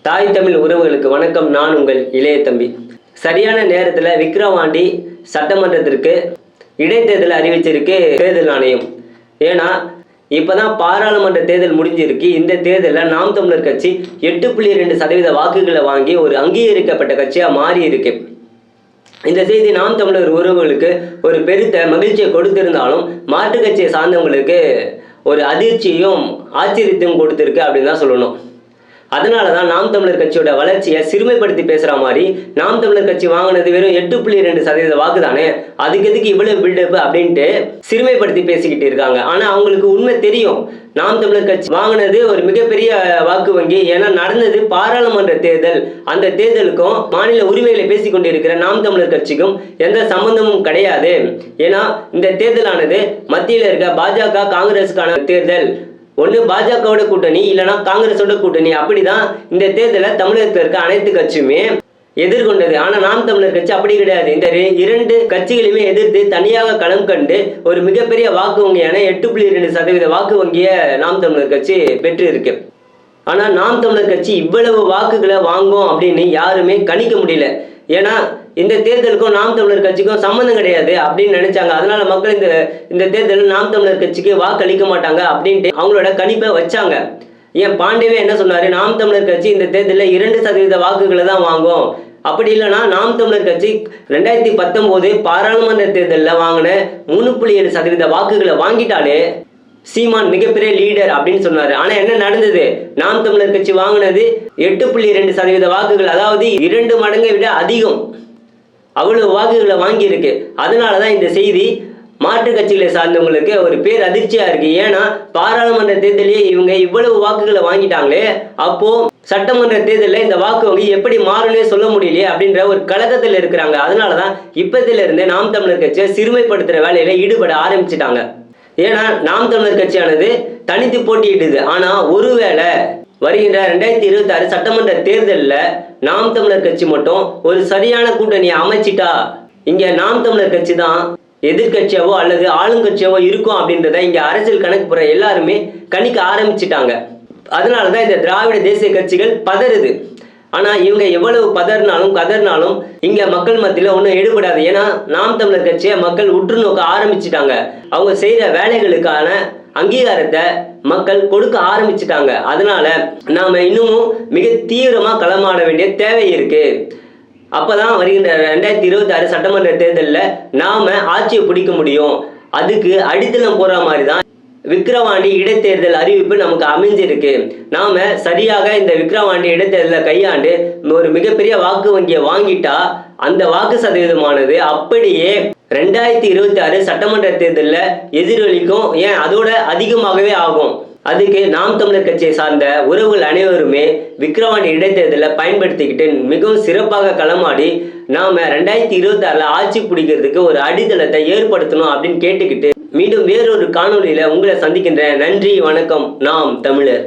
தாய் தமிழ் உறவுகளுக்கு வணக்கம். நான் உங்கள் இளைய தம்பி. சரியான நேரத்தில் விக்கிரவாண்டி சட்டமன்றத்திற்கு இடைத்தேர்தல் அறிவிச்சிருக்கு தேர்தல் ஆணையம். ஏன்னா இப்போதான் பாராளுமன்ற தேர்தல் முடிஞ்சிருக்கு. இந்த தேர்தலில் நாம் தமிழர் கட்சி 8.2% வாக்குகளை வாங்கி ஒரு அங்கீகரிக்கப்பட்ட கட்சியாக மாறி இருக்கு. இந்த செய்தி நாம் தமிழர் உறவுகளுக்கு ஒரு பெருத்த மகிழ்ச்சியை கொடுத்திருந்தாலும் மாற்றுக் கட்சியை சார்ந்தவங்களுக்கு ஒரு அதிர்ச்சியும் ஆச்சரியத்தையும் கொடுத்திருக்கு அப்படின்னு தான் சொல்லணும். அதனால தான் நாம் தமிழர் கட்சியோட வளர்ச்சியை சிறுமைப்படுத்தி பேசுகிற மாதிரி நாம் தமிழர் கட்சி வாங்கினது வெறும் 8.2% வாக்கு தானே, அதுக்கு எதுக்கு இவ்வளவு பில்டப் அப்படின்ட்டு சிறுமைப்படுத்தி பேசிக்கிட்டு இருக்காங்க. ஆனால் அவங்களுக்கு உண்மை தெரியும், நாம் தமிழர் கட்சி வாங்கினது ஒரு மிகப்பெரிய வாக்கு வங்கி. ஏன்னா நடந்தது பாராளுமன்ற தேர்தல். அந்த தேர்தலுக்கும் மாநில உரிமைகளை பேசி கொண்டிருக்கிற நாம் தமிழர் கட்சிக்கும் எந்த சம்பந்தமும் கிடையாது. ஏன்னா இந்த தேர்தலானது மத்தியில் இருக்க பாஜக காங்கிரஸுக்கான தேர்தல். ஒன்று பாஜகவோட கூட்டணி, இல்லைனா காங்கிரஸோட கூட்டணி. அப்படிதான் இந்த தேர்தலை தமிழகத்தில் இருக்க அனைத்து கட்சியுமே எதிர்கொண்டது. ஆனால் நாம் தமிழர் கட்சி அப்படி கிடையாது. இந்த இரண்டு கட்சிகளையுமே எதிர்த்து தனியாக களம் கண்டு ஒரு மிகப்பெரிய வாக்கு வங்கியான 8.2% வாக்கு வங்கியை நாம் தமிழர் கட்சி பெற்று இருக்கு. ஆனால் நாம் தமிழர் கட்சி இவ்வளவு வாக்குகளை வாங்கும் அப்படின்னு யாருமே கணிக்க முடியல. ஏன்னா இந்த தேர்தலுக்கும் நாம் தமிழர் கட்சிக்கும் சம்மந்தம் கிடையாது அப்படின்னு நினைச்சாங்க. அதனால மக்கள் இந்த தேர்தலில் நாம் தமிழர் கட்சிக்கு வாக்களிக்க மாட்டாங்க அப்படின்ட்டு அவங்களோட கணிப்பை வச்சாங்க. ஏன் பாண்டேவே என்ன சொன்னாரு, நாம் தமிழர் கட்சி இந்த தேர்தலில் 2% வாக்குகளை தான் வாங்கும். அப்படி இல்லைன்னா நாம் தமிழர் கட்சி 2019 பாராளுமன்ற தேர்தலில் வாங்கின 3.7% வாக்குகளை வாங்கிட்டாலே சீமான் மிகப்பெரிய லீடர் அப்படின்னு சொன்னாரு. ஆனா என்ன நடந்தது, நாம் தமிழர் கட்சி வாங்கினது 8.2% வாக்குகள், அதாவது 2 மடங்கை விட அதிகம். அவ்வளவு வாக்குகளை வாங்கி இருக்கு. அதனாலதான் இந்த செய்தி மாற்று கட்சிகளை சார்ந்தவங்களுக்கு ஒரு பேர் அதிர்ச்சியா இருக்கு. ஏன்னா பாராளுமன்ற தேர்தலே இவங்க இவ்வளவு வாக்குகளை வாங்கிட்டாங்களே, அப்போ சட்டமன்ற தேர்தலில் இந்த வாக்கு வங்கி எப்படி மாறும்னே சொல்ல முடியலையே அப்படின்ற ஒரு கலக்கத்தில் இருக்கிறாங்க. அதனாலதான் இப்பத்தில இருந்தே நாம் தமிழர் கட்சியை சிறுமைப்படுத்துற வேலையில ஈடுபட ஆரம்பிச்சுட்டாங்க. ஏன்னா நாம் தமிழர் கட்சியானது தனித்து போட்டியிடுது. ஆனா ஒருவேளை வருகின்ற 2026 சட்டமன்ற தேர்தலில் நாம் தமிழர் கட்சி மட்டும் ஒரு சரியான கூட்டணியை அமைச்சிட்டா இங்க நாம் தமிழர் கட்சி தான் எதிர்கட்சியாவோ அல்லது ஆளுங்கட்சியாவோ இருக்கும் அப்படின்றத இங்க அரசியல் கணக்கு போற எல்லாருமே கணிக்க ஆரம்பிச்சிட்டாங்க. அதனாலதான் இந்த திராவிட தேசிய கட்சிகள் பதறுது. ஆனா இவங்க எவ்வளவு பதறினாலும் கதறினாலும் இங்க மக்கள் மத்தியில ஒன்றும் ஈடுபடாது. ஏன்னா நாம் தமிழர் கட்சியை மக்கள் உற்று நோக்க ஆரம்பிச்சுட்டாங்க. அவங்க செய்யற வேலைகளுக்கான அங்கீகாரத்தை மக்கள் கொடுக்க ஆரம்பிச்சுட்டாங்க. அதனால நாம இன்னமும் மிக தீவிரமா களமாட வேண்டிய தேவை இருக்கு. அப்பதான் வருகின்ற 2026 சட்டமன்ற தேர்தலில் நாம ஆட்சியை பிடிக்க முடியும். அதுக்கு அடித்தளம் போற மாதிரி தான் விக்கிரவாண்டி இடைத்தேர்தல் அறிவிப்பு நமக்கு அமைஞ்சிருக்கு. நாம சரியாக இந்த விக்கிரவாண்டி இடைத்தேர்தலை கையாண்டு ஒரு மிகப்பெரிய வாக்கு வங்கியை வாங்கிட்டா அந்த வாக்கு சதவீதமானது அப்படியே 2026 சட்டமன்ற தேர்தலில் எதிரொலிக்கும். ஏன் அதோட அதிகமாகவே ஆகும். அதுக்கு நாம் தமிழர் கட்சியை சார்ந்த உறவுகள் அனைவருமே விக்கிரவாண்டி இடைத்தேர்தலை பயன்படுத்திக்கிட்டு மிகவும் சிறப்பாக களமாடி நாம 2026 ஆட்சி பிடிக்கிறதுக்கு ஒரு அடித்தளத்தை ஏற்படுத்தணும் அப்படின்னு கேட்டுக்கிட்டு மீண்டும் வேறொரு காணொலியில உங்களை சந்திக்கின்றேன். நன்றி, வணக்கம். நாம் தமிழர்.